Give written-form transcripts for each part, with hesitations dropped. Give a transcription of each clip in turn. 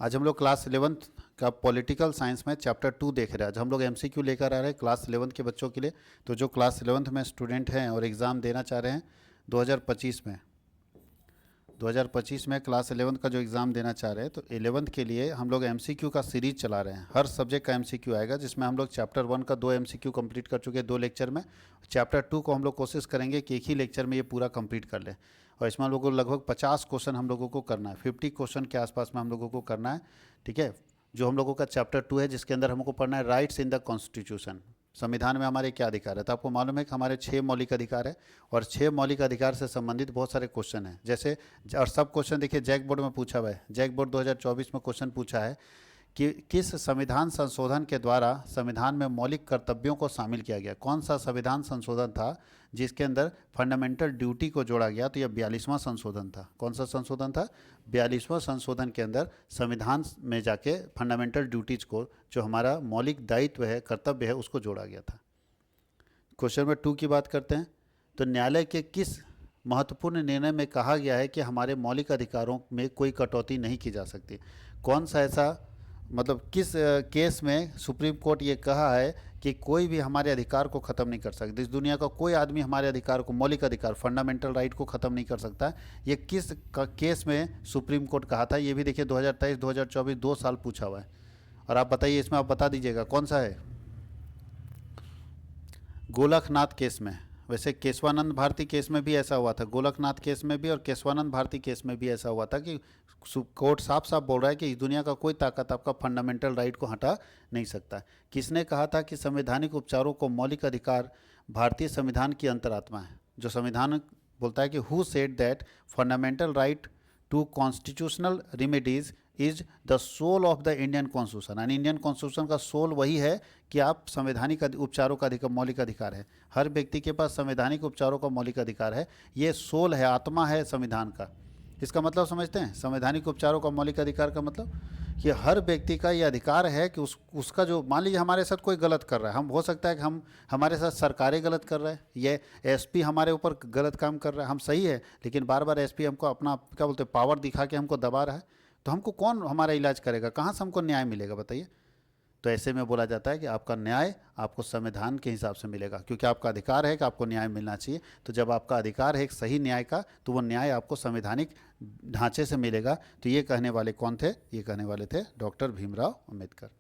आज हम लोग क्लास 11th का पॉलिटिकल साइंस में चैप्टर 2 देख रहे हैं। आज हम लोग एमसीक्यू लेकर आ रहे हैं क्लास 11th के बच्चों के लिए। तो जो क्लास 11th में स्टूडेंट हैं और एग्ज़ाम देना चाह रहे हैं 2025 में क्लास 11th का जो एग्ज़ाम देना चाह रहे हैं, तो 11th के लिए हम लोग एमसीक्यू का सीरीज चला रहे हैं। हर सब्जेक्ट का एमसीक्यू आएगा, जिसमें हम लोग चैप्टर 1 का 2 एमसीक्यू कंप्लीट कर चुके हैं 2 लेक्चर में। चैप्टर 2 को हम लोग कोशिश करेंगे कि एक ही लेक्चर में ये पूरा कंप्लीट कर लें, और इसमें हम लोगों को लगभग 50 क्वेश्चन हम लोगों को करना है। 50 क्वेश्चन के आसपास में हम लोगों को करना है, ठीक है। जो हम लोगों का चैप्टर 2 है, जिसके अंदर हमको पढ़ना है राइट्स इन द कॉन्स्टिट्यूशन। संविधान में हमारे क्या अधिकार है। तो आपको मालूम है कि हमारे 6 मौलिक अधिकार है, और 6 मौलिक अधिकार से संबंधित बहुत सारे क्वेश्चन हैं। जैसे, और सब क्वेश्चन देखिए जैक बोर्ड में पूछा हुआ है। जैक बोर्ड 2024 में क्वेश्चन पूछा है कि किस संविधान संशोधन के द्वारा संविधान में मौलिक कर्तव्यों को शामिल किया गया। कौन सा संविधान संशोधन था जिसके अंदर फंडामेंटल ड्यूटी को जोड़ा गया। तो यह 42वां संशोधन था। कौन सा संशोधन था? 42वां संशोधन के अंदर संविधान में जाके फंडामेंटल ड्यूटीज को, जो हमारा मौलिक दायित्व है, कर्तव्य है, उसको जोड़ा गया था। क्वेश्चन नंबर 2 की बात करते हैं। तो न्यायालय के किस महत्वपूर्ण निर्णय में कहा गया है कि हमारे मौलिक अधिकारों में कोई कटौती नहीं की जा सकती। कौन सा ऐसा, मतलब किस केस में सुप्रीम कोर्ट ये कहा है कि कोई भी हमारे अधिकार को ख़त्म नहीं कर सकता। इस दुनिया का कोई आदमी हमारे अधिकार को, मौलिक अधिकार, फंडामेंटल राइट को ख़त्म नहीं कर सकता। ये किस केस में सुप्रीम कोर्ट कहा था, ये भी देखिए 2023 2024 2 साल पूछा हुआ है। और आप बताइए, इसमें आप बता दीजिएगा कौन सा है। गोलकनाथ केस में। वैसे केशवानंद भारती केस में भी ऐसा हुआ था, गोलकनाथ केस में भी और केशवानंद भारती केस में भी ऐसा हुआ था कि कोर्ट साफ साफ बोल रहा है कि इस दुनिया का कोई ताकत आपका फंडामेंटल राइट को हटा नहीं सकता। किसने कहा था कि संवैधानिक उपचारों को मौलिक अधिकार भारतीय संविधान की अंतरात्मा है। जो संविधान बोलता है कि who said that fundamental right to constitutional remedies is the soul of the Indian constitution. यानी इंडियन कॉन्स्टिट्यूशन का सोल वही है कि आप संवैधानिक उपचारों का अधिकार, मौलिक अधिकार है। हर व्यक्ति के पास संवैधानिक उपचारों का मौलिक अधिकार है। ये सोल है, आत्मा है संविधान का। इसका मतलब समझते हैं? संवैधानिक उपचारों का मौलिक अधिकार का मतलब कि हर व्यक्ति का ये अधिकार है कि उसका जो, मान लीजिए हमारे साथ कोई गलत कर रहा है, हम हो सकता है कि हमारे साथ सरकारें गलत कर रहा है, ये एसपी हमारे ऊपर गलत काम कर रहा है, हम सही है, लेकिन बार बार एसपी हमको अपना, क्या बोलते हैं, पावर दिखा के हमको दबा रहा है। तो हमको कौन हमारा इलाज करेगा? कहाँ से हमको न्याय मिलेगा, बताइए। तो ऐसे में बोला जाता है कि आपका न्याय आपको संविधान के हिसाब से मिलेगा, क्योंकि आपका अधिकार है कि आपको न्याय मिलना चाहिए। तो जब आपका अधिकार है एक सही न्याय का, तो वो न्याय आपको संवैधानिक ढांचे से मिलेगा। तो ये कहने वाले कौन थे? ये कहने वाले थे डॉक्टर भीमराव अम्बेडकर,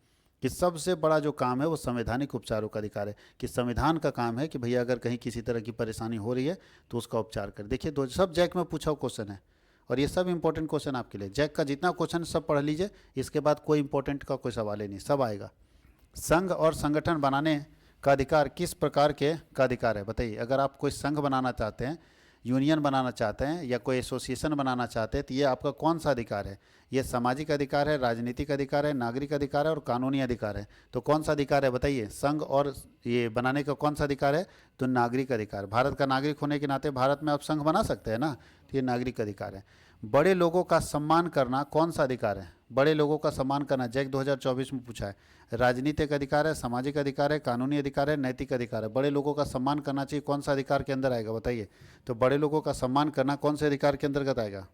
कि सबसे बड़ा जो काम है वो संवैधानिक उपचारों का अधिकार है। कि संविधान का काम है कि भैया अगर कहीं किसी तरह की परेशानी हो रही है तो उसका उपचार कर। देखिए, दो सब जैक में पूछा हुआ क्वेश्चन है, और ये सब इंपॉर्टेंट क्वेश्चन आपके लिए। जैक का जितना क्वेश्चन सब पढ़ लीजिए, इसके बाद कोई इंपॉर्टेंट का कोई सवाल ही नहीं, सब आएगा। संघ और संगठन बनाने का अधिकार किस प्रकार के का अधिकार है, बताइए। अगर आप कोई संघ बनाना चाहते हैं, यूनियन बनाना चाहते हैं, या कोई एसोसिएशन बनाना चाहते हैं, तो ये आपका कौन सा अधिकार है? ये सामाजिक अधिकार है, राजनीतिक अधिकार है, नागरिक अधिकार है और कानूनी अधिकार है। तो कौन सा अधिकार है बताइए? संघ और ये बनाने का कौन सा अधिकार है? तो नागरिक अधिकार। भारत का नागरिक होने के नाते भारत में आप संघ बना सकते हैं ना, तो ये नागरिक अधिकार है। बड़े लोगों का सम्मान करना कौन सा अधिकार है? बड़े लोगों का सम्मान करना, जैक 2024 में पूछा है। राजनीतिक अधिकार है, सामाजिक अधिकार है, कानूनी अधिकार है, नैतिक अधिकार है। बड़े लोगों का सम्मान करना चाहिए, कौन सा अधिकार के अंदर आएगा बताइए। तो बड़े लोगों का सम्मान करना कौन से अधिकार के अंतर्गत आएगा?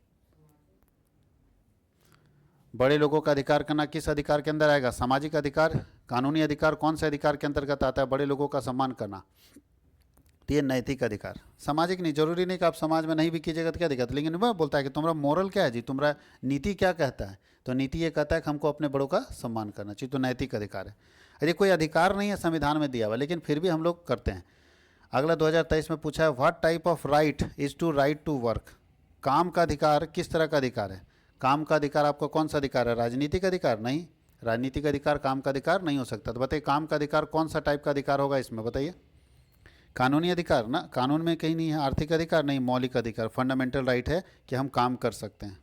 बड़े लोगों का अधिकार करना किस अधिकार के अंदर आएगा? सामाजिक अधिकार, कानूनी अधिकार, कौन से अधिकार के अंतर्गत आता है बड़े लोगों का सम्मान करना? तो ये नैतिक अधिकार। सामाजिक नहीं, जरूरी नहीं कि आप समाज में नहीं भी कीजिएगा तो क्या दिक्कत, लेकिन वह बोलता है कि तुम्हारा मोरल क्या है जी, तुम्हारा नीति क्या कहता है। तो नीति ये कहता है कि हमको अपने बड़ों का सम्मान करना चाहिए, तो नैतिक अधिकार है। अरे कोई अधिकार नहीं है संविधान में दिया हुआ, लेकिन फिर भी हम लोग करते हैं। अगला 2023 में पूछा है, what type of right is right to टू वर्क। काम का अधिकार किस तरह का अधिकार है? काम का अधिकार आपका कौन सा अधिकार है? राजनीतिक अधिकार? नहीं, राजनीतिक अधिकार काम का अधिकार नहीं हो सकता। तो बताइए काम का अधिकार कौन सा टाइप का अधिकार होगा इसमें, बताइए। कानूनी अधिकार ना, कानून में कहीं नहीं है। आर्थिक अधिकार नहीं, मौलिक अधिकार, फंडामेंटल राइट है कि हम काम कर सकते हैं।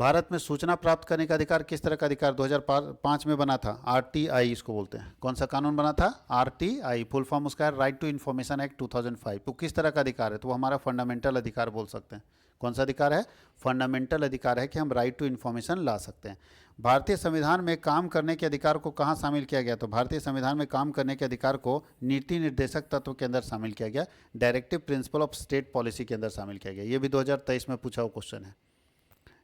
भारत में सूचना प्राप्त करने का अधिकार किस तरह का अधिकार 2005 में बना था? आरटीआई इसको बोलते हैं। कौन सा कानून बना था? आरटीआई, फुल फॉर्म उसका है राइट टू इन्फॉर्मेशन एक्ट 2005। वो किस तरह का अधिकार है? तो वो हमारा फंडामेंटल अधिकार बोल सकते हैं। कौन सा अधिकार है? फंडामेंटल अधिकार है कि हम राइट टू इन्फॉर्मेशन ला सकते हैं। भारतीय संविधान में काम करने के अधिकार को कहाँ शामिल किया गया? तो भारतीय संविधान में काम करने के अधिकार को नीति निर्देशक तत्व के अंदर शामिल किया गया, directive principle of state policy के अंदर शामिल किया गया। ये भी 2023 में पूछा हुआ क्वेश्चन है।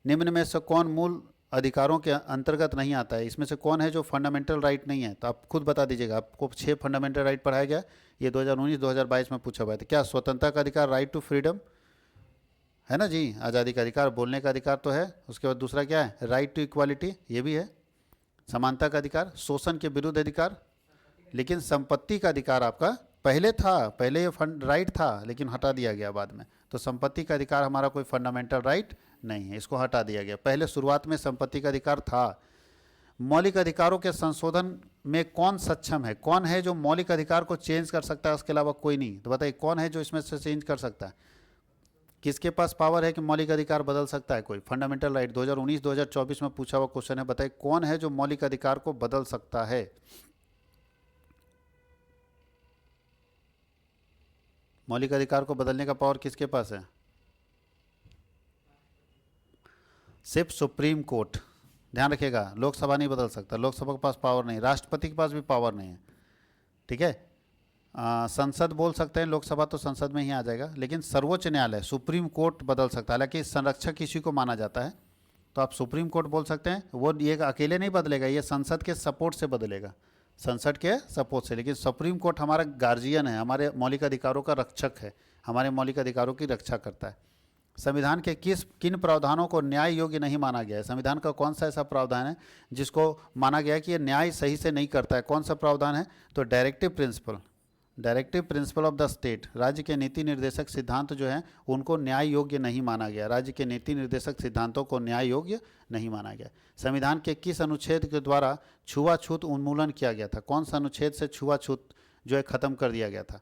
निम्न में से कौन मूल अधिकारों के अंतर्गत नहीं आता है? इसमें से कौन है जो फंडामेंटल राइट नहीं है? तो आप खुद बता दीजिएगा। आपको 6 फंडामेंटल राइट पढ़ाया गया, ये 2019-2022 में पूछा हुआ था। क्या? स्वतंत्रता का अधिकार, राइट टू फ्रीडम है ना जी, आज़ादी का अधिकार, बोलने का अधिकार तो है। उसके बाद दूसरा क्या है? राइट टू इक्वालिटी, ये भी है। समानता का अधिकार, शोषण के विरुद्ध अधिकार। लेकिन संपत्ति का अधिकार आपका पहले था, पहले ये फंड राइट था लेकिन हटा दिया गया बाद में। तो संपत्ति का अधिकार हमारा कोई फंडामेंटल राइट नहीं है, इसको हटा दिया गया। पहले शुरुआत में संपत्ति का अधिकार था। मौलिक अधिकारों के संशोधन में कौन सक्षम है? कौन है जो मौलिक अधिकार को चेंज कर सकता है? उसके अलावा कोई नहीं। तो बताइए कौन है जो इसमें से चेंज कर सकता है? किसके पास पावर है कि मौलिक अधिकार बदल सकता है? कोई फंडामेंटल राइट 2019-2024 में पूछा हुआ क्वेश्चन है। बताइए कौन है जो मौलिक अधिकार को बदल सकता है? मौलिक अधिकार को बदलने का पावर किसके पास है? सिर्फ सुप्रीम कोर्ट। ध्यान रखिएगा, लोकसभा नहीं बदल सकता, लोकसभा के पास पावर नहीं, राष्ट्रपति के पास भी पावर नहीं है। ठीक है, संसद बोल सकते हैं, लोकसभा तो संसद में ही आ जाएगा, लेकिन सर्वोच्च न्यायालय सुप्रीम कोर्ट बदल सकता है। हालांकि संरक्षक इसी को माना जाता है, तो आप सुप्रीम कोर्ट बोल सकते हैं। वो ये अकेले नहीं बदलेगा, ये संसद के सपोर्ट से बदलेगा, संसद के सपोर्ट से। लेकिन सुप्रीम कोर्ट हमारा गार्जियन है, हमारे मौलिक अधिकारों का रक्षक है, हमारे मौलिक अधिकारों की रक्षा करता है। संविधान के किन प्रावधानों को न्याय योग्य नहीं माना गया है? संविधान का कौन सा ऐसा प्रावधान है जिसको माना गया है कि ये न्याय सही से नहीं करता है? कौन सा प्रावधान है? तो directive principle of the state. राज्य के नीति निर्देशक सिद्धांत जो हैं उनको न्याय योग्य नहीं माना गया। राज्य के नीति निर्देशक सिद्धांतों को न्याय योग्य नहीं माना गया। संविधान के किस अनुच्छेद के द्वारा छुआछूत उन्मूलन किया गया था? कौन सा अनुच्छेद से छुआछूत जो है खत्म कर दिया गया था?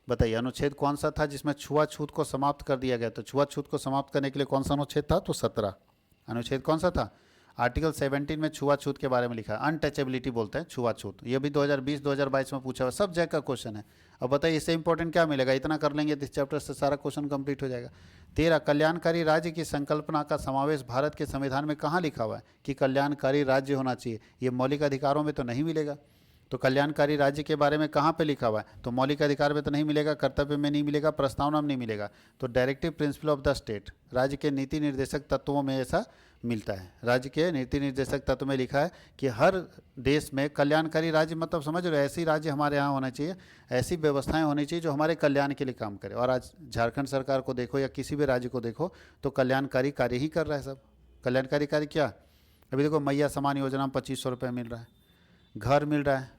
बताइए अनुच्छेद कौन सा था जिसमें छुआछूत को समाप्त कर दिया गया? तो छुआछूत को समाप्त करने के लिए कौन सा अनुच्छेद था? तो 17 अनुच्छेद कौन सा था? आर्टिकल 17 में छुआछूत के बारे में लिखा है, अनटचेबिलिटी बोलते हैं छुआछूत। ये भी 2020-2022 में पूछा हुआ, सब जगह का क्वेश्चन है। अब बताइए इससे इंपॉर्टेंट क्या मिलेगा? इतना कर लेंगे तो इस चैप्टर से सारा क्वेश्चन कंप्लीट हो जाएगा। 13 कल्याणकारी राज्य की संकल्पना का समावेश भारत के संविधान में कहाँ लिखा हुआ है कि कल्याणकारी राज्य होना चाहिए? ये मौलिक अधिकारों में तो नहीं मिलेगा। तो कल्याणकारी राज्य के बारे में कहाँ पे लिखा हुआ है? तो मौलिक अधिकार में तो नहीं मिलेगा, कर्तव्य में नहीं मिलेगा, प्रस्तावना में नहीं मिलेगा। तो directive principle of the state, राज्य के नीति निर्देशक तत्वों में ऐसा मिलता है। राज्य के नीति निर्देशक तत्व में लिखा है कि हर देश में कल्याणकारी राज्य, मतलब समझ रहे हो, ऐसी राज्य हमारे यहाँ होना चाहिए, ऐसी व्यवस्थाएं होनी चाहिए जो हमारे कल्याण के लिए काम करे। और आज झारखंड सरकार को देखो या किसी भी राज्य को देखो तो कल्याणकारी कार्य ही कर रहा है सब। कल्याणकारी कार्य क्या? अभी देखो मैया समान योजना में 2500 रुपये मिल रहा है, घर मिल रहा है,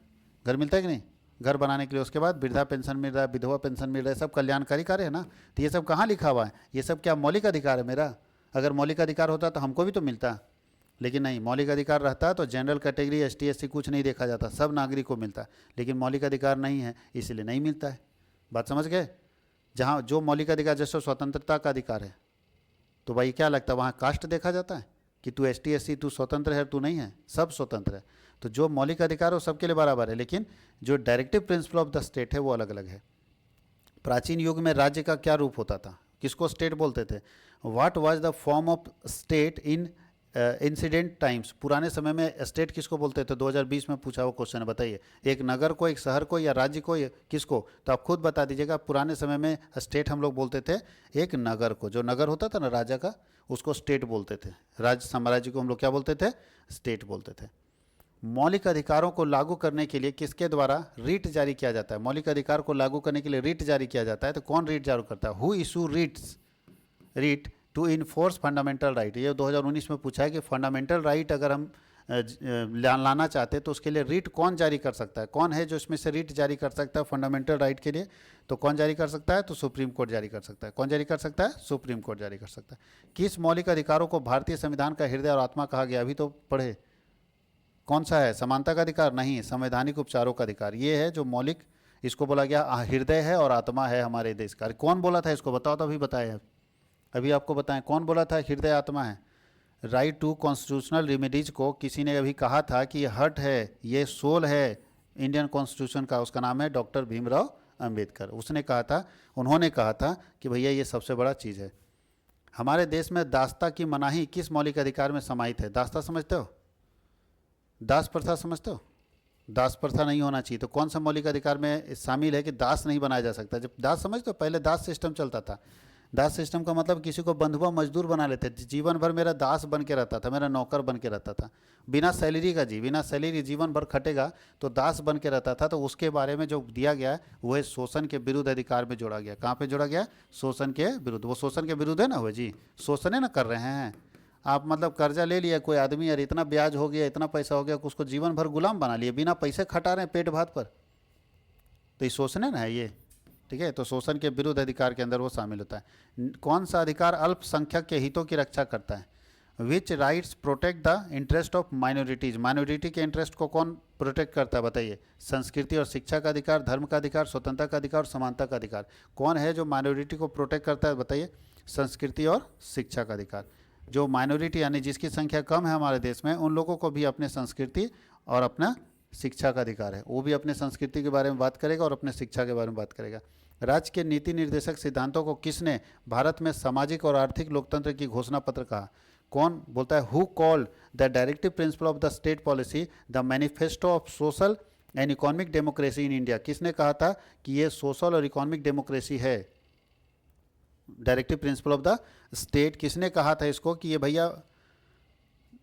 घर मिलता है कि नहीं? घर बनाने के लिए। उसके बाद वृद्धा पेंशन मिल रहा है, विधवा पेंशन मिल रहा है, सब कल्याणकारी कार्य है ना। तो ये सब कहाँ लिखा हुआ है? ये सब क्या मौलिक अधिकार है मेरा? अगर मौलिक अधिकार होता तो हमको भी तो मिलता, लेकिन नहीं। मौलिक अधिकार रहता तो जनरल कैटेगरी ST SC कुछ नहीं देखा जाता, सब नागरिक को मिलता। लेकिन मौलिक अधिकार नहीं है इसलिए नहीं मिलता है। बात समझ गए? जहाँ जो मौलिक अधिकार, जैसे स्वतंत्रता का अधिकार है, तो भाई क्या लगता है वहाँ कास्ट देखा जाता है कि तू ST SC तू स्वतंत्र है, तू नहीं है? सब स्वतंत्र है। तो जो मौलिक अधिकार है वो सबके लिए बराबर है, लेकिन जो directive principle of the state है वो अलग अलग है। प्राचीन युग में राज्य का क्या रूप होता था? किसको स्टेट बोलते थे? What was the form of state in incident times? पुराने समय में स्टेट किसको बोलते थे? 2020 में पूछा हुआ क्वेश्चन है। बताइए एक नगर को, एक शहर को, या राज्य को, या किसको? तो आप खुद बता दीजिएगा। पुराने समय में स्टेट हम लोग बोलते थे एक नगर को, जो नगर होता था ना राजा का, उसको स्टेट बोलते थे। राज्य साम्राज्य को हम लोग क्या बोलते थे? स्टेट बोलते थे। मौलिक अधिकारों को लागू करने के लिए किसके द्वारा रिट जारी किया जाता है? मौलिक अधिकार को लागू करने के लिए रिट जारी किया जाता है, तो कौन रिट जारी करता है? Who issue writ to enforce fundamental right? ये 2019 में पूछा है कि फंडामेंटल राइट अगर हम लाना चाहते हैं तो उसके लिए रिट कौन जारी कर सकता है? कौन है जो इसमें से रिट जारी कर सकता है फंडामेंटल राइट के लिए? तो कौन जारी कर सकता है? तो सुप्रीम कोर्ट जारी कर सकता है। कौन जारी कर सकता है? सुप्रीम कोर्ट जारी कर सकता है। किस मौलिक अधिकारों को भारतीय संविधान का हृदय और आत्मा कहा गया? अभी तो पढ़े। कौन सा है? समानता का अधिकार नहीं, संवैधानिक उपचारों का अधिकार। ये है जो मौलिक, इसको बोला गया हृदय है और आत्मा है हमारे देश का। कौन बोला था इसको? बताओ तो, अभी बताए, अभी आपको बताएं कौन बोला था हृदय आत्मा है? राइट टू कॉन्स्टिट्यूशनल रेमेडीज को किसी ने अभी कहा था कि ये हर्ट है, ये सोल है इंडियन कॉन्स्टिट्यूशन का, उसका नाम है डॉक्टर भीमराव अंबेडकर। उसने कहा था, उन्होंने कहा था कि भैया ये सबसे बड़ा चीज़ है। हमारे देश में दास्ता की मनाही किस मौलिक अधिकार में समाहित है? दास्ता समझते हो? दास प्रथा समझते हो? दास प्रथा नहीं होना चाहिए। तो कौन सा मौलिक अधिकार में शामिल है कि दास नहीं बनाया जा सकता? जब दास समझते हो, पहले दास सिस्टम चलता था। दास सिस्टम का मतलब किसी को बंधुआ मजदूर बना लेते, जीवन भर मेरा दास बन के रहता था, मेरा नौकर बन के रहता था, बिना सैलरी का बिना सैलरी जीवन भर खटेगा तो दास बन के रहता था। तो उसके बारे में जो दिया गया वह शोषण के विरुद्ध अधिकार में जोड़ा गया। कहाँ पे जोड़ा गया? शोषण के विरुद्ध। वो शोषण के विरुद्ध है ना, हुए जी, शोषण है ना कर रहे हैं आप। मतलब कर्जा ले लिया कोई आदमी और इतना ब्याज हो गया, इतना पैसा हो गया कि उसको जीवन भर गुलाम बना लिया, बिना पैसे खटा रहे हैं पेट भात पर। तो ये शोषण है ना ये, ठीक है। तो शोषण के विरुद्ध अधिकार के अंदर वो शामिल होता है। कौन सा अधिकार अल्पसंख्यक के हितों की रक्षा करता है? Which rights protect the interest of minorities? Minority के इंटरेस्ट को कौन प्रोटेक्ट करता है बताइए? संस्कृति और शिक्षा का अधिकार, धर्म का अधिकार, स्वतंत्रता का अधिकार और समानता का अधिकार। कौन है जो माइनॉरिटी को प्रोटेक्ट करता है बताइए? संस्कृति और शिक्षा का अधिकार। जो माइनॉरिटी यानी जिसकी संख्या कम है हमारे देश में, उन लोगों को भी अपने संस्कृति और अपना शिक्षा का अधिकार है। वो भी अपने संस्कृति के बारे में बात करेगा और अपने शिक्षा के बारे में बात करेगा। राज्य के नीति निर्देशक सिद्धांतों को किसने भारत में सामाजिक और आर्थिक लोकतंत्र की घोषणा पत्र कहा? कौन बोलता है? Who called the directive principle of the state policy the manifesto of social and economic democracy in India? किसने कहा था कि ये सोशल और इकोनॉमिक डेमोक्रेसी है? Directive principle of the state किसने कहा था इसको कि ये भैया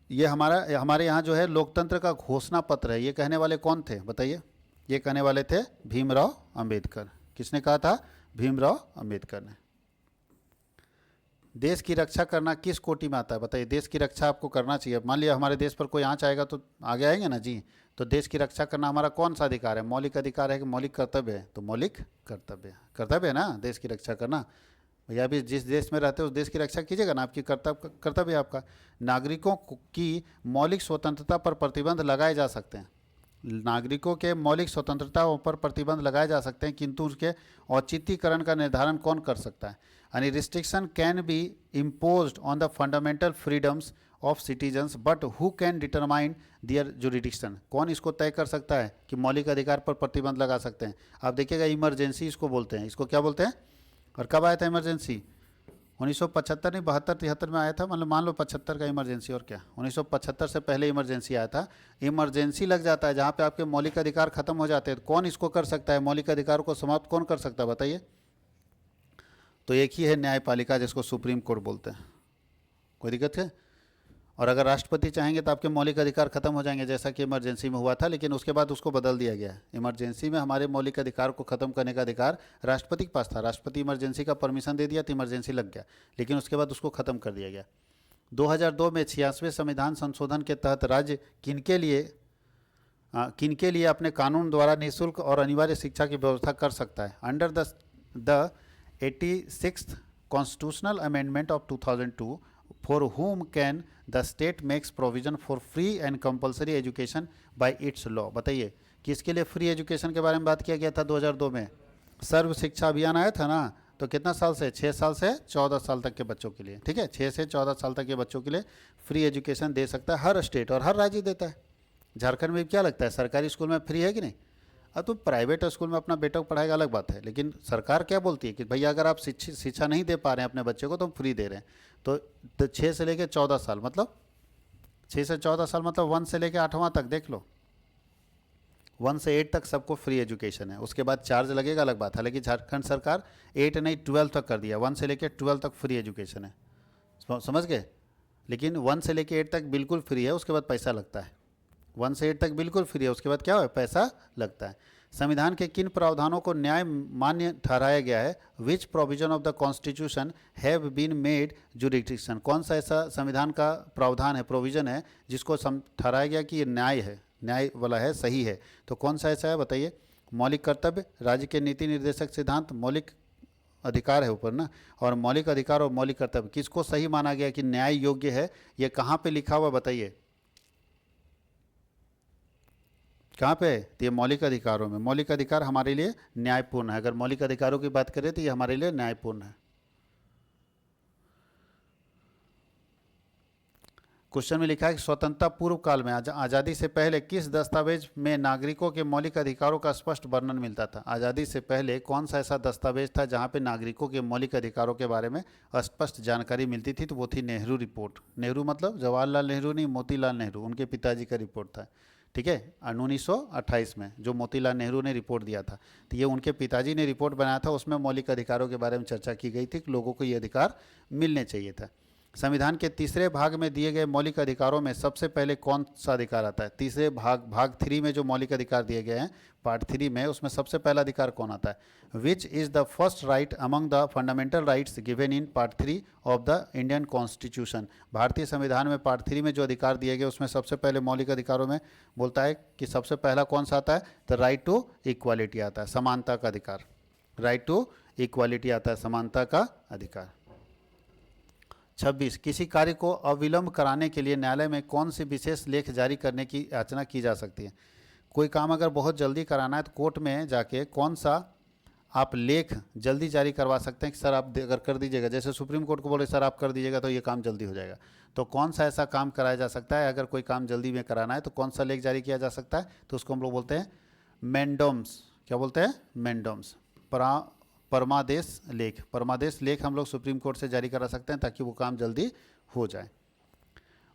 ये हमारे यहाँ जो है लोकतंत्र का घोषणा पत्र है? ये कहने वाले कौन थे बताइए? ये कहने वाले थे भीमराव अंबेडकर। किसने कहा था? भीमराव अंबेडकर ने। देश की रक्षा करना किस कोटि में आता है बताइए? देश की रक्षा आपको करना चाहिए। मान लिया हमारे देश पर कोई आँच आएगा तो आगे आएंगे ना जी। तो देश की रक्षा करना हमारा कौन सा अधिकार है? मौलिक अधिकार है कि मौलिक कर्तव्य है? तो मौलिक कर्तव्य, कर्तव्य है ना देश की रक्षा करना। भैया भी जिस देश में रहते हो उस देश की रक्षा कीजिएगा ना, आपकी कर्तव्य है आपका। नागरिकों की मौलिक स्वतंत्रता पर प्रतिबंध लगाए जा सकते हैं। नागरिकों के मौलिक स्वतंत्रताओं पर प्रतिबंध लगाए जा सकते हैं, किंतु उसके औचित्यकरण का निर्धारण कौन कर सकता है? यानी restriction can be imposed on the fundamental freedoms of citizens but who can determine their jurisdiction? कौन इसको तय कर सकता है कि मौलिक अधिकार पर प्रतिबंध लगा सकते हैं? आप देखिएगा इमरजेंसी इसको बोलते हैं। इसको क्या बोलते हैं? और कब आया था इमरजेंसी? 1975 नहीं 72 73 में आया था। मतलब मान लो 75 का इमरजेंसी, और क्या 1975 से पहले इमरजेंसी आया था। इमरजेंसी लग जाता है जहाँ पे आपके मौलिक अधिकार खत्म हो जाते हैं। तो कौन इसको कर सकता है? मौलिक अधिकार को समाप्त कौन कर सकता है बताइए? तो एक ही है न्यायपालिका, जिसको सुप्रीम कोर्ट बोलते हैं। कोई दिक्कत है? और अगर राष्ट्रपति चाहेंगे तो आपके मौलिक अधिकार खत्म हो जाएंगे, जैसा कि इमरजेंसी में हुआ था, लेकिन उसके बाद उसको बदल दिया गया। इमरजेंसी में हमारे मौलिक अधिकार को खत्म करने का अधिकार राष्ट्रपति के पास था। राष्ट्रपति इमरजेंसी का परमिशन दे दिया तो इमरजेंसी लग गया, लेकिन उसके बाद उसको खत्म कर दिया गया। 2002 में 86वें संविधान संशोधन के तहत राज्य किनके लिए अपने कानून द्वारा निःशुल्क और अनिवार्य शिक्षा की व्यवस्था कर सकता है? Under the 86th constitutional amendment of 2002 for whom can the state makes provision for free and compulsory education by it's law? बताइए किसके लिए फ्री एजुकेशन के बारे में बात किया गया था 2002 में? सर्व शिक्षा अभियान आया था ना। तो कितना साल से? 6 साल से 14 साल तक के बच्चों के लिए, ठीक है। 6 से 14 साल तक के बच्चों के लिए फ्री एजुकेशन दे सकता है हर स्टेट, और हर राज्य देता है। झारखंड में क्या लगता है, सरकारी स्कूल में फ्री है कि नहीं? अब तो प्राइवेट स्कूल में अपना बेटा को पढ़ाएगा अलग बात है, लेकिन सरकार क्या बोलती है कि भैया अगर आप शिक्षा नहीं दे पा रहे हैं अपने बच्चे को तो हम फ्री दे रहे हैं। तो 6 से लेकर 14 साल, मतलब 6 से 14 साल मतलब 1 से लेकर 8वां तक देख लो, 1 से 8 तक सबको फ्री एजुकेशन है। उसके बाद चार्ज लगेगा अलग बात है, लेकिन झारखंड सरकार 8 नहीं 12 तक कर दिया। 1 से लेकर 12 तक फ्री एजुकेशन है, समझ गए? लेकिन 1 से लेकर 8 तक बिल्कुल फ्री है, उसके बाद पैसा लगता है। 1 से 8 तक बिल्कुल फ्री है, उसके बाद क्या है? पैसा लगता है। संविधान के किन प्रावधानों को न्याय मान्य ठहराया गया है? Which provision of the constitution have been made jurisdiction? कौन सा ऐसा संविधान का प्रावधान है, प्रोविजन है, जिसको ठहराया गया कि ये न्याय है, न्याय वाला है, सही है? तो कौन सा ऐसा है बताइए? मौलिक कर्तव्य, राज्य के नीति निर्देशक सिद्धांत, मौलिक अधिकार है ऊपर ना, और मौलिक अधिकार और मौलिक कर्तव्य किसको सही माना गया कि न्याय योग्य है? ये कहाँ पे लिखा हुआ बताइए? कहाँ पे? तो ये मौलिक अधिकारों में। मौलिक अधिकार हमारे लिए न्यायपूर्ण है। अगर मौलिक अधिकारों की बात करें तो ये हमारे लिए न्यायपूर्ण है। क्वेश्चन में लिखा है कि स्वतंत्रता पूर्व काल में आज़ादी से पहले किस दस्तावेज में नागरिकों के मौलिक अधिकारों का स्पष्ट वर्णन मिलता था? आज़ादी से पहले कौन सा ऐसा दस्तावेज था जहां पे नागरिकों के मौलिक अधिकारों के बारे में स्पष्ट जानकारी मिलती थी? तो वो थी नेहरू रिपोर्ट। नेहरू मतलब जवाहरलाल नेहरू नहीं, मोतीलाल नेहरू, उनके पिताजी का रिपोर्ट था। ठीक है, 1928 में जो मोतीलाल नेहरू ने रिपोर्ट दिया था, तो ये उनके पिताजी ने रिपोर्ट बनाया था। उसमें मौलिक अधिकारों के बारे में चर्चा की गई थी कि लोगों को ये अधिकार मिलने चाहिए था। संविधान के तीसरे भाग में दिए गए मौलिक अधिकारों में सबसे पहले कौन सा अधिकार आता है? तीसरे भाग 3 में जो मौलिक अधिकार दिए गए हैं, पार्ट 3 में, उसमें सबसे पहला अधिकार कौन आता है? Which is the first right among the fundamental rights given in part 3 of the Indian constitution? भारतीय संविधान में पार्ट 3 में जो अधिकार दिए गए उसमें सबसे पहले मौलिक अधिकारों में बोलता है कि सबसे पहला कौन सा आता है? द राइट टू इक्वालिटी आता है, समानता का अधिकार। राइट टू इक्वालिटी आता है, समानता का अधिकार। 26, किसी कार्य को अविलंब कराने के लिए न्यायालय में कौन सी विशेष लेख जारी करने की याचना की जा सकती है? कोई काम अगर बहुत जल्दी कराना है तो कोर्ट में जाके कौन सा आप लेख जल्दी जारी करवा सकते हैं कि सर आप अगर कर दीजिएगा, जैसे सुप्रीम कोर्ट को बोले सर आप कर दीजिएगा तो ये काम जल्दी हो जाएगा। तो कौन सा ऐसा काम कराया जा सकता है? अगर कोई काम जल्दी में कराना है तो कौन सा लेख जारी किया जा सकता है? तो उसको हम लोग बोलते हैं मैंडोम्स। क्या बोलते हैं? मैंडोम्स, परमादेश लेख। परमादेश लेख हम लोग सुप्रीम कोर्ट से जारी करा सकते हैं ताकि वो काम जल्दी हो जाए।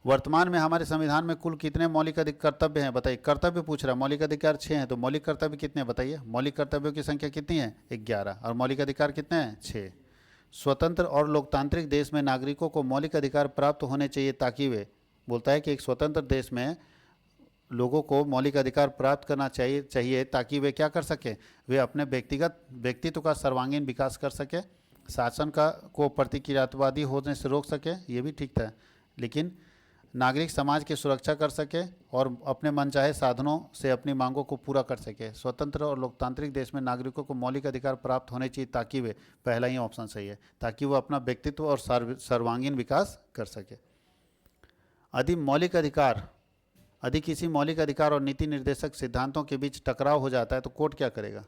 वर्तमान में हमारे संविधान में कुल कितने मौलिक कर्तव्य हैं? बताइए। कर्तव्य पूछ रहा है, मौलिक अधिकार 6 हैं, तो मौलिक कर्तव्य कितने हैं बताइए? मौलिक कर्तव्यों की संख्या कितनी है? 11। और मौलिक अधिकार कितने हैं? 6। स्वतंत्र और लोकतांत्रिक देश में नागरिकों को मौलिक अधिकार प्राप्त होने चाहिए ताकि वे, बोलता है कि एक स्वतंत्र देश में लोगों को मौलिक अधिकार प्राप्त करना चाहिए ताकि वे क्या कर सके? वे अपने व्यक्तित्व का सर्वांगीण विकास कर सके, शासन को प्रतिक्रियावादी होने से रोक सके, ये भी ठीक था, लेकिन नागरिक समाज की सुरक्षा कर सके और अपने मनचाहे साधनों से अपनी मांगों को पूरा कर सके। स्वतंत्र और लोकतांत्रिक देश में नागरिकों को मौलिक अधिकार प्राप्त होने चाहिए ताकि वे, पहला ही ऑप्शन सही है, ताकि वो अपना व्यक्तित्व और सर्वांगीण विकास कर सके। यदि किसी मौलिक अधिकार और नीति निर्देशक सिद्धांतों के बीच टकराव हो जाता है तो कोर्ट क्या करेगा?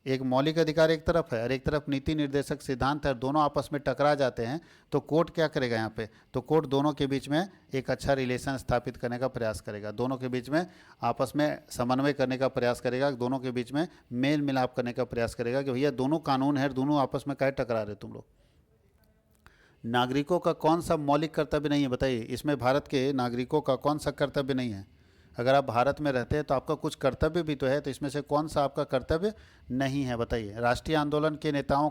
एक मौलिक अधिकार एक तरफ है और एक तरफ नीति निर्देशक सिद्धांत है, दोनों आपस में टकरा जाते हैं तो कोर्ट क्या करेगा यहाँ पे? तो कोर्ट दोनों के बीच में एक अच्छा रिलेशन स्थापित करने का प्रयास करेगा, दोनों के बीच में आपस में समन्वय करने का प्रयास करेगा, दोनों के बीच में मेल मिलाप करने का प्रयास करेगा कि भैया दोनों कानून है, दोनों आपस में काहे टकरा रहे तुम लोग। नागरिकों का कौन सा मौलिक कर्तव्य नहीं है बताइए? इसमें भारत के नागरिकों का कौन सा कर्तव्य नहीं है? अगर आप भारत में रहते हैं तो आपका कुछ कर्तव्य भी तो है, तो इसमें से कौन सा आपका कर्तव्य नहीं है बताइए? राष्ट्रीय आंदोलन के नेताओं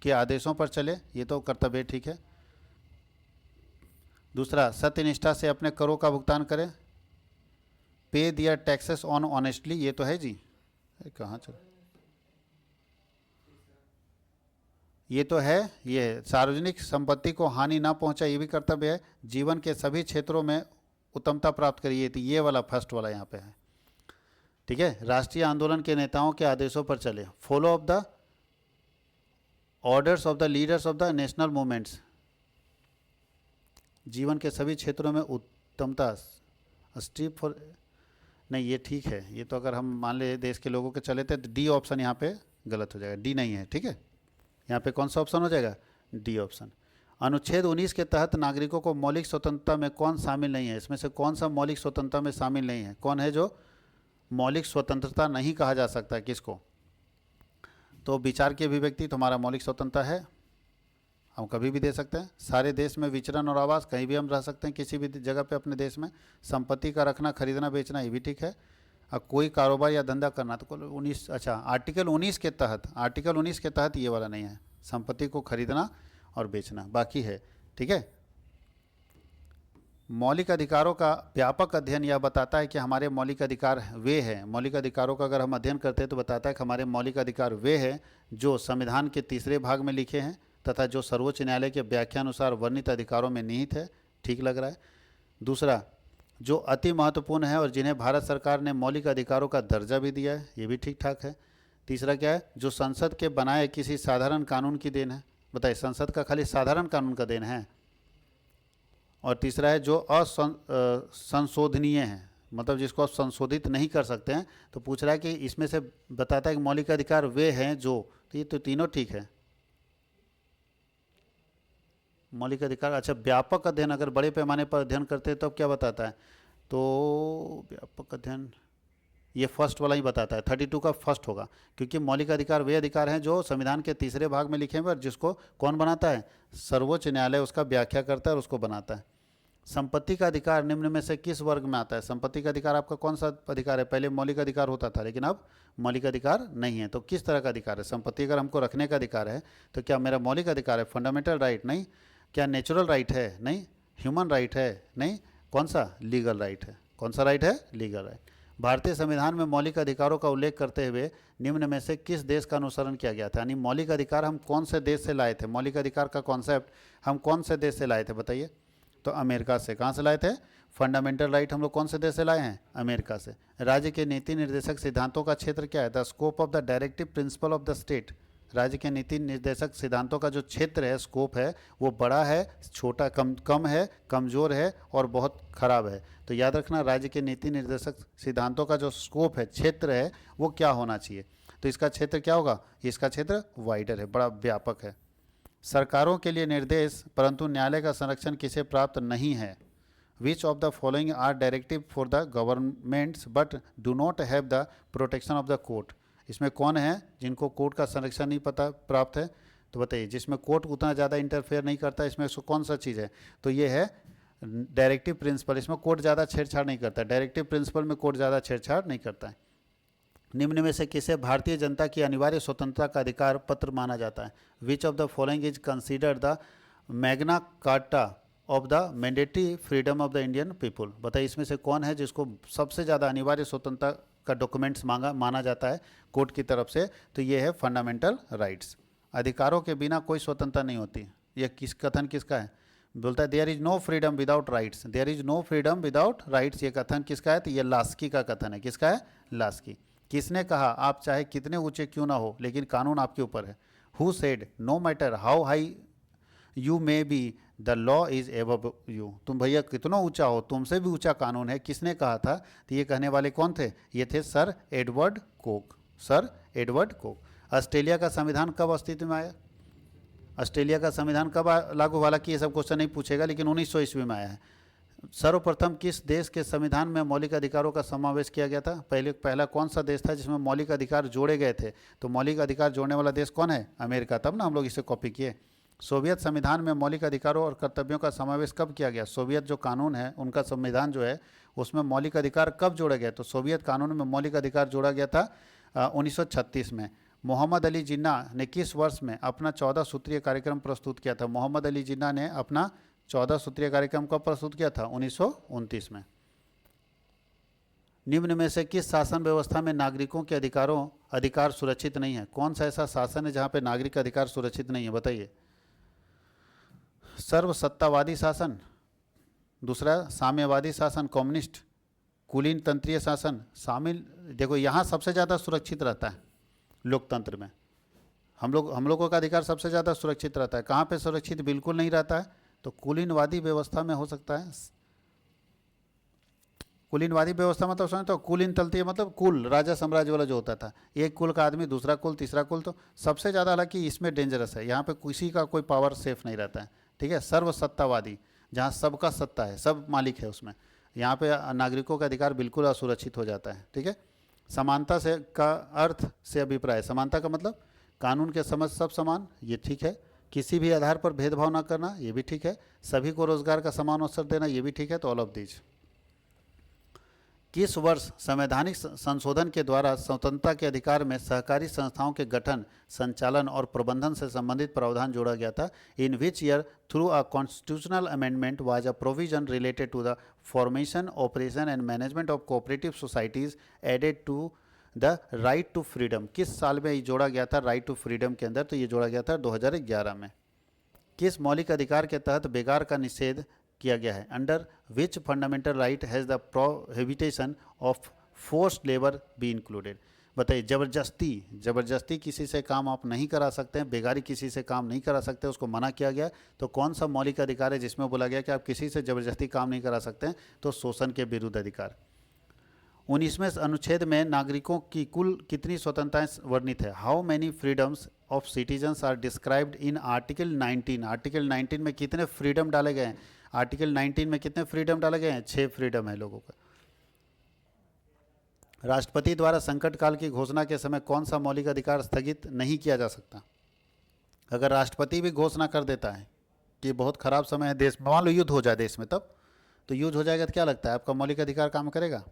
के आदेशों पर चले, ये तो कर्तव्य ठीक है। दूसरा, सत्यनिष्ठा से अपने करों का भुगतान करें, पे दियर टैक्सेस ऑन ऑनेस्टली, ये तो है जी। कहाँ चल, ये तो है, ये सार्वजनिक संपत्ति को हानि ना पहुंचाए, ये भी कर्तव्य है। जीवन के सभी क्षेत्रों में उत्तमता प्राप्त करिए, तो ये वाला फर्स्ट वाला यहाँ पे है, ठीक है। राष्ट्रीय आंदोलन के नेताओं के आदेशों पर चले, follow of the orders of the leaders of the national movements, जीवन के सभी क्षेत्रों में उत्तमता, स्ट्रीप फॉर, नहीं ये ठीक है, ये तो अगर हम मान ले देश के लोगों के चले थे तो डी ऑप्शन यहाँ पे गलत हो जाएगा, डी नहीं है, ठीक है। यहाँ पे कौन सा ऑप्शन हो जाएगा? D option. अनुच्छेद 19 के तहत नागरिकों को मौलिक स्वतंत्रता में कौन शामिल नहीं है? इसमें से कौन सा मौलिक स्वतंत्रता में शामिल नहीं है? कौन है जो मौलिक स्वतंत्रता नहीं कहा जा सकता है किसको? तो विचार की अभिव्यक्ति तुम्हारा मौलिक स्वतंत्रता है, हम कभी भी दे सकते हैं। सारे देश में विचरण और आवास, कहीं भी हम रह सकते हैं किसी भी जगह पे अपने देश में। संपत्ति का रखना, खरीदना, बेचना, ये भी ठीक है। अब कोई कारोबार या धंधा करना तो 19, अच्छा आर्टिकल 19 के तहत ये वाला नहीं है, संपत्ति को खरीदना और बेचना, बाकी है, ठीक है। मौलिक अधिकारों का व्यापक अध्ययन यह बताता है कि हमारे मौलिक अधिकार वे हैं, मौलिक अधिकारों का अगर हम अध्ययन करते हैं तो बताता है कि हमारे मौलिक अधिकार वे हैं जो संविधान के तीसरे भाग में लिखे हैं तथा जो सर्वोच्च न्यायालय के व्याख्यानुसार वर्णित अधिकारों में निहित है। ठीक लग रहा है। दूसरा, जो अति महत्वपूर्ण है और जिन्हें भारत सरकार ने मौलिक अधिकारों का दर्जा भी दिया है, ये भी ठीक ठाक है। तीसरा क्या है? जो संसद के बनाए किसी साधारण कानून की देन है। बताइए, संसद का खाली साधारण कानून का देन है। और तीसरा है जो असंशोधनीय है, मतलब जिसको आप संशोधित नहीं कर सकते हैं। तो पूछ रहा है कि इसमें से बताता है कि मौलिक अधिकार वे हैं जो, तो ये तो तीनों ठीक है। मौलिक अधिकार, अच्छा व्यापक अध्ययन, अगर बड़े पैमाने पर अध्ययन करते हैं तो अब क्या बताता है, तो व्यापक अध्ययन ये फर्स्ट वाला ही बताता है, 32 का फर्स्ट होगा, क्योंकि मौलिक अधिकार वे अधिकार हैं जो संविधान के तीसरे भाग में लिखे हैं, पर जिसको कौन बनाता है, सर्वोच्च न्यायालय उसका व्याख्या करता है और उसको बनाता है। संपत्ति का अधिकार निम्न में से किस वर्ग में आता है? संपत्ति का अधिकार आपका कौन सा अधिकार है? पहले मौलिक अधिकार होता था लेकिन अब मौलिक अधिकार नहीं है, तो किस तरह का अधिकार है? संपत्ति अगर हमको रखने का अधिकार है तो क्या मेरा मौलिक अधिकार है? फंडामेंटल राइट नहीं। क्या नेचुरल राइट है? नहीं। ह्यूमन राइट है? नहीं। कौन सा? लीगल राइट है। कौन सा राइट है? Legal right. भारतीय संविधान में मौलिक अधिकारों का उल्लेख करते हुए निम्न में से किस देश का अनुसरण किया गया था? यानी मौलिक अधिकार हम कौन से देश से लाए थे? मौलिक अधिकार का कॉन्सेप्ट हम कौन से देश से लाए थे बताइए? तो अमेरिका से। कहाँ से लाए थे? फंडामेंटल राइट हम लोग कौन से देश से लाए हैं? अमेरिका से। राज्य के नीति निर्देशक सिद्धांतों का क्षेत्र क्या है? The scope of the directive principle of the state. राज्य के नीति निर्देशक सिद्धांतों का जो क्षेत्र है, स्कोप है, वो बड़ा है, छोटा, कम है, कमज़ोर है और बहुत खराब है। तो याद रखना, राज्य के नीति निर्देशक सिद्धांतों का जो स्कोप है, क्षेत्र है, वो क्या होना चाहिए? तो इसका क्षेत्र क्या होगा? इसका क्षेत्र वाइडर है, बड़ा व्यापक है। सरकारों के लिए निर्देश परंतु न्यायालय का संरक्षण किसे प्राप्त नहीं है? Which of the following are directive for the governments but do not have the protection of the court? इसमें कौन है जिनको कोर्ट का संरक्षण नहीं पता प्राप्त है? तो बताइए, जिसमें कोर्ट उतना ज़्यादा इंटरफेयर नहीं करता, इसमें कौन सा चीज़ है? तो ये है डायरेक्टिव प्रिंसिपल। इसमें कोर्ट ज़्यादा छेड़छाड़ नहीं करता। डायरेक्टिव प्रिंसिपल में कोर्ट ज़्यादा छेड़छाड़ नहीं करता है। निम्न में से किसे भारतीय जनता की अनिवार्य स्वतंत्रता का अधिकार पत्र माना जाता है? Which of the following is considered the Magna carta of the mandatory freedom of the Indian people? बताइए, इसमें से कौन है जिसको सबसे ज़्यादा अनिवार्य स्वतंत्रता का डॉक्यूमेंट्स माना जाता है कोर्ट की तरफ से? तो ये है फंडामेंटल राइट्स। अधिकारों के बिना कोई स्वतंत्रता नहीं होती। यह किस कथन किसका है? बोलता है there is no freedom without rights. There is no freedom without rights, ये कथन किसका है? तो ये लास्की का कथन है। किसका है? लास्की। किसने कहा आप चाहे कितने ऊंचे क्यों ना हो लेकिन कानून आपके ऊपर है? Who said no matter how high you may be the law is above you? तुम भैया कितना ऊंचा हो, तुमसे भी ऊंचा कानून है। किसने कहा था? तो ये कहने वाले कौन थे? ये थे sir Edward Coke. Sir Edward Coke. Australia का संविधान कब अस्तित्व में आया? ऑस्ट्रेलिया का संविधान कब लागू हुआ? हालांकि ये सब क्वेश्चन नहीं पूछेगा, लेकिन 1900 ईस्वी में आया है। सर्वप्रथम किस देश के संविधान में मौलिक अधिकारों का समावेश किया गया था? पहला कौन सा देश था जिसमें मौलिक अधिकार जोड़े गए थे? तो मौलिक अधिकार जोड़ने वाला देश कौन है? अमेरिका। तब ना हम लोग इसे कॉपी किए। सोवियत संविधान में मौलिक अधिकारों और कर्तव्यों का समावेश कब किया गया? सोवियत जो कानून है, उनका संविधान जो है, उसमें मौलिक अधिकार कब जोड़े गए? तो सोवियत कानून में मौलिक अधिकार जोड़ा गया था 1936 में। मोहम्मद अली जिन्ना ने किस वर्ष में अपना 14 सूत्रीय कार्यक्रम प्रस्तुत किया था? मोहम्मद अली जिन्ना ने अपना 14 सूत्रीय कार्यक्रम कब प्रस्तुत किया था? 1929 में। निम्न में से किस शासन व्यवस्था में नागरिकों के अधिकार सुरक्षित नहीं है? कौन सा ऐसा शासन है जहां पे नागरिक अधिकार सुरक्षित नहीं है? बताइए। सर्वसत्तावादी शासन, दूसरा साम्यवादी शासन, कम्युनिस्ट, कुलीन तंत्रीय शासन शामिल। देखो, यहाँ सबसे ज़्यादा सुरक्षित रहता है लोकतंत्र में। हम लोगों का अधिकार सबसे ज़्यादा सुरक्षित रहता है। कहाँ पे सुरक्षित बिल्कुल नहीं रहता है? तो कुलीनवादी व्यवस्था में हो सकता है। कुलीनवादी व्यवस्था मतलब समझ, तो कुलीन तंत्रीय मतलब कुल, राजा साम्राज्य वाला जो होता था, एक कुल का आदमी, दूसरा कुल, तीसरा कुल, तो सबसे ज़्यादा, हालांकि इसमें डेंजरस है। यहाँ पे किसी का कोई पावर सेफ नहीं रहता है। ठीक है। सर्वसत्तावादी, जहाँ सबका सत्ता है, सब मालिक है उसमें, यहाँ पे नागरिकों का अधिकार बिल्कुल असुरक्षित हो जाता है। ठीक है। समानता से का अर्थ से अभिप्राय, समानता का मतलब कानून के समझ सब समान, ये ठीक है। किसी भी आधार पर भेदभाव ना करना, ये भी ठीक है। सभी को रोजगार का समान अवसर देना, ये भी ठीक है। तो ऑल ऑफ दीज। किस वर्ष संवैधानिक संशोधन के द्वारा स्वतंत्रता के अधिकार में सहकारी संस्थाओं के गठन, संचालन और प्रबंधन से संबंधित प्रावधान जोड़ा गया था? In which year through a constitutional amendment was a provision related to the formation, operation and management of cooperative societies added to the right to freedom? किस साल में ये जोड़ा गया था राइट टू फ्रीडम के अंदर? तो ये जोड़ा गया था 2011 में। किस मौलिक अधिकार के तहत बेगार का निषेध किया गया है? Under which fundamental right has the प्रोहिबिटेशन of forced labour be included? बताइए। जबरदस्ती किसी से काम आप नहीं करा सकते हैं, बेगारी किसी से काम नहीं करा सकते, उसको मना किया गया। तो कौन सा मौलिक अधिकार है जिसमें बोला गया कि आप किसी से जबरदस्ती काम नहीं करा सकते हैं? तो शोषण के विरुद्ध अधिकार। 19वें अनुच्छेद में नागरिकों की कुल कितनी स्वतंत्रताएं वर्णित है? How many freedoms of citizens are described in article 19? Article 19 में कितने फ्रीडम डाले गए हैं? आर्टिकल 19 में कितने फ्रीडम डाले गए हैं? 6 फ्रीडम है लोगों का। राष्ट्रपति द्वारा संकट काल की घोषणा के समय कौन सा मौलिक अधिकार स्थगित नहीं किया जा सकता? अगर राष्ट्रपति भी घोषणा कर देता है कि बहुत खराब समय है देश में, मान लो युद्ध हो जाए देश में, तब तो युद्ध हो जाएगा तो क्या लगता है आपका मौलिक अधिकार काम करेगा?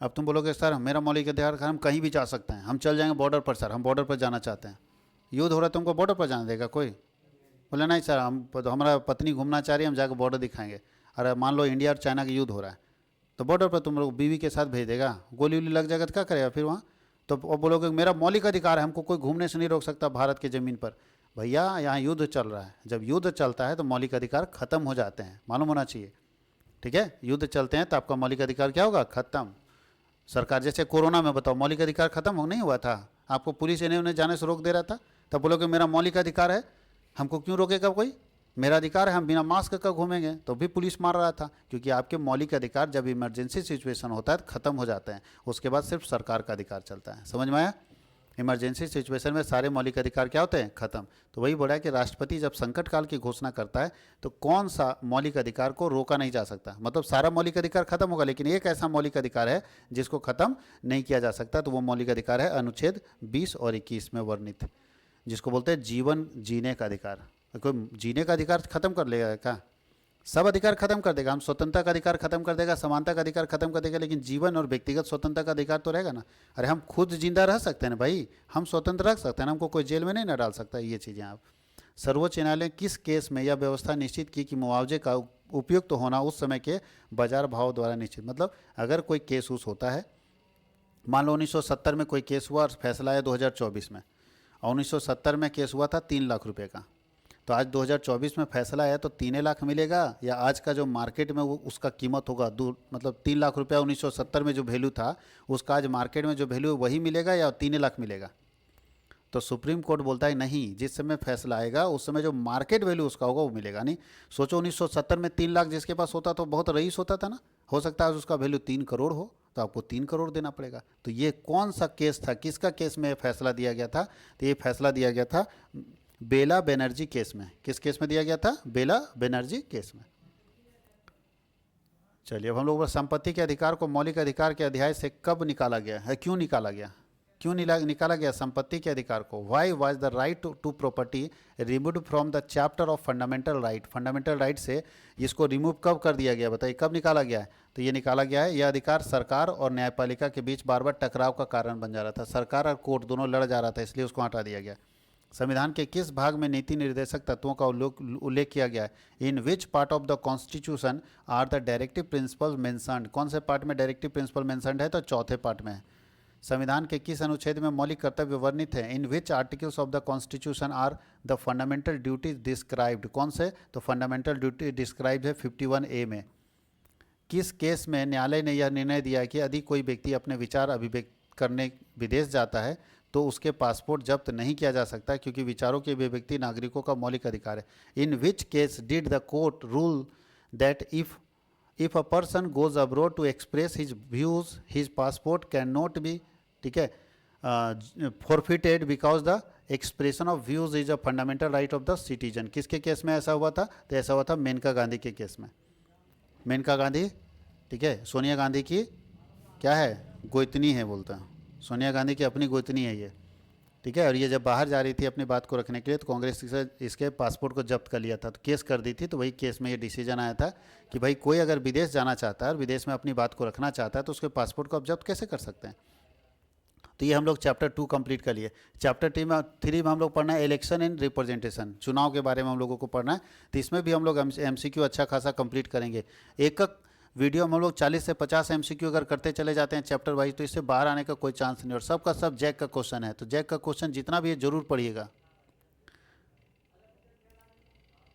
अब तुम बोलोगे सर मेरा मौलिक अधिकार, हम कहीं भी जा सकते हैं, हम चल जाएंगे बॉर्डर पर, सर हम बॉर्डर पर जाना चाहते हैं। युद्ध हो रहा है, तुमको बॉर्डर पर जाने देगा कोई? बोले नहीं सर, हम तो हमारा पत्नी घूमना चाह रही है, हम जाकर बॉर्डर दिखाएंगे। अरे मान लो इंडिया और चाइना का युद्ध हो रहा है, तो बॉर्डर पर तुम लोग बीवी के साथ भेज देगा, गोली वोली लग जाएगा तो क्या करेगा फिर वहाँ? तो बोलोगे मेरा मौलिक अधिकार है, हमको कोई घूमने से नहीं रोक सकता भारत की ज़मीन पर। भैया यहाँ युद्ध चल रहा है, जब युद्ध चलता है तो मौलिक अधिकार खत्म हो जाते हैं, मालूम होना चाहिए। ठीक है, युद्ध चलते हैं तो आपका मौलिक अधिकार क्या होगा? खत्म। सरकार जैसे कोरोना में बताओ मौलिक अधिकार खत्म हो नहीं हुआ था, आपको पुलिस इन्हें उन्हें जाने से रोक दे रहा था, तब बोलोगे मेरा मौलिक अधिकार है, हमको क्यों रोकेगा कोई? मेरा अधिकार है, हम बिना मास्क का घूमेंगे, तो भी पुलिस मार रहा था, क्योंकि आपके मौलिक अधिकार जब इमरजेंसी सिचुएशन होता है तो खत्म हो जाते हैं, उसके बाद सिर्फ सरकार का अधिकार चलता है। समझ में आया? इमरजेंसी सिचुएशन में सारे मौलिक अधिकार क्या होते हैं? खत्म। तो वही बोला है कि राष्ट्रपति जब संकट काल की घोषणा करता है तो कौन सा मौलिक अधिकार को रोका नहीं जा सकता, मतलब सारा मौलिक अधिकार खत्म होगा, लेकिन एक ऐसा मौलिक अधिकार है जिसको खत्म नहीं किया जा सकता, तो वो मौलिक अधिकार है अनुच्छेद 20 और 21 में वर्णित, जिसको बोलते हैं जीवन जीने का अधिकार। कोई जीने का अधिकार खत्म कर लेगा क्या? सब अधिकार खत्म कर देगा, हम स्वतंत्रता का अधिकार खत्म कर देगा, समानता का अधिकार खत्म कर देगा, लेकिन जीवन और व्यक्तिगत स्वतंत्रता का अधिकार तो रहेगा ना। अरे हम खुद जिंदा रह सकते हैं ना भाई, हम स्वतंत्र रह सकते हैं ना, हमको कोई जेल में नहीं ना डाल सकता। ये चीज़ें आप सर्वोच्च न्यायालय ने किस केस में यह व्यवस्था निश्चित की कि मुआवजे का उपयुक्त होना उस समय के बाजार भाव द्वारा निश्चित, मतलब अगर कोई केस उस होता है, मान लो 1970 में कोई केस हुआ और फैसला आया 2024 में, और 1970 में केस हुआ था 3 लाख रुपए का, तो आज 2024 में फैसला आया तो 3 लाख मिलेगा, या आज का जो मार्केट में वो उसका कीमत होगा मतलब 3 लाख रुपया 1970 में जो वैल्यू था उसका आज मार्केट में जो वैल्यू है वही मिलेगा या 3 लाख मिलेगा? तो सुप्रीम कोर्ट बोलता है नहीं, जिस समय फैसला आएगा उस समय जो मार्केट वैल्यू उसका होगा वो मिलेगा। नहीं सोचो 1970 में 3 लाख जिसके पास होता तो बहुत रईस होता था ना, हो सकता है उसका वैल्यू 3 करोड़ हो तो आपको 3 करोड़ देना पड़ेगा। तो ये कौन सा केस था, किसका केस में फैसला दिया गया था? तो ये फैसला दिया गया था बेला बनर्जी केस में। किस केस में दिया गया था? बेला बनर्जी केस में। चलिए अब हम लोग संपत्ति के अधिकार को मौलिक अधिकार के अध्याय से कब निकाला गया है, क्यों निकाला गया, क्यों निकाला गया संपत्ति के अधिकार को? Why was the right to property removed from the chapter of fundamental right? Fundamental right से इसको रिमूव कब कर दिया गया, बताइए कब निकाला गया है? तो ये निकाला गया है, यह अधिकार सरकार और न्यायपालिका के बीच बार बार टकराव का कारण बन जा रहा था, सरकार और कोर्ट दोनों लड़ जा रहा था, इसलिए उसको हटा दिया गया। संविधान के किस भाग में नीति निर्देशक तत्वों का उल्लेख किया गया है? In which part of the constitution are the directive principles mentioned? कौन से पार्ट में डायरेक्टिव प्रिंसिपल मेंशन्ड है? तो चौथे पार्ट में है। संविधान के किस अनुच्छेद में मौलिक कर्तव्य वर्णित है? In which articles of the constitution are the fundamental duties described? कौन से? तो फंडामेंटल ड्यूटी डिस्क्राइब है 51A में। किस केस में न्यायालय ने यह निर्णय दिया कि यदि कोई व्यक्ति अपने विचार अभिव्यक्त करने विदेश जाता है तो उसके पासपोर्ट जब्त नहीं किया जा सकता, क्योंकि विचारों की अभिव्यक्ति नागरिकों का मौलिक अधिकार है? In which case did the court rule that if a person goes abroad to express his views his passport can not be, ठीक है, forfeited because the expression of views is a fundamental right of the citizen? किसके case में ऐसा हुआ था? तो ऐसा हुआ था मेनका गांधी के केस में। मेनका गांधी, ठीक है, सोनिया गांधी की क्या है? गोइतनी है बोलता है, सोनिया गांधी की अपनी गोइतनी है ये, ठीक है। और ये जब बाहर जा रही थी अपनी बात को रखने के लिए तो कांग्रेस इसके पासपोर्ट को जब्त कर लिया था, तो केस कर दी थी। तो वही केस में ये डिसीजन आया था कि भाई कोई अगर विदेश जाना चाहता है और विदेश में अपनी बात को रखना चाहता है तो उसके पासपोर्ट को आप जब्त कैसे कर सकते हैं? तो ये हम लोग चैप्टर 2 कंप्लीट कर लिए। चैप्टर 3 में हम लोग पढ़ना है इलेक्शन एंड रिप्रेजेंटेशन, चुनाव के बारे में हम लोगों को पढ़ना है। तो इसमें भी हम लोग MCQ अच्छा खासा कंप्लीट करेंगे। एक वीडियो में हम लोग 40 से 50 MCQ अगर करते चले जाते हैं चैप्टर वाइज तो इससे बाहर आने का कोई चांस नहीं, और सबका सब जैक का क्वेश्चन है। तो जैक का क्वेश्चन जितना भी है जरूर पढ़िएगा।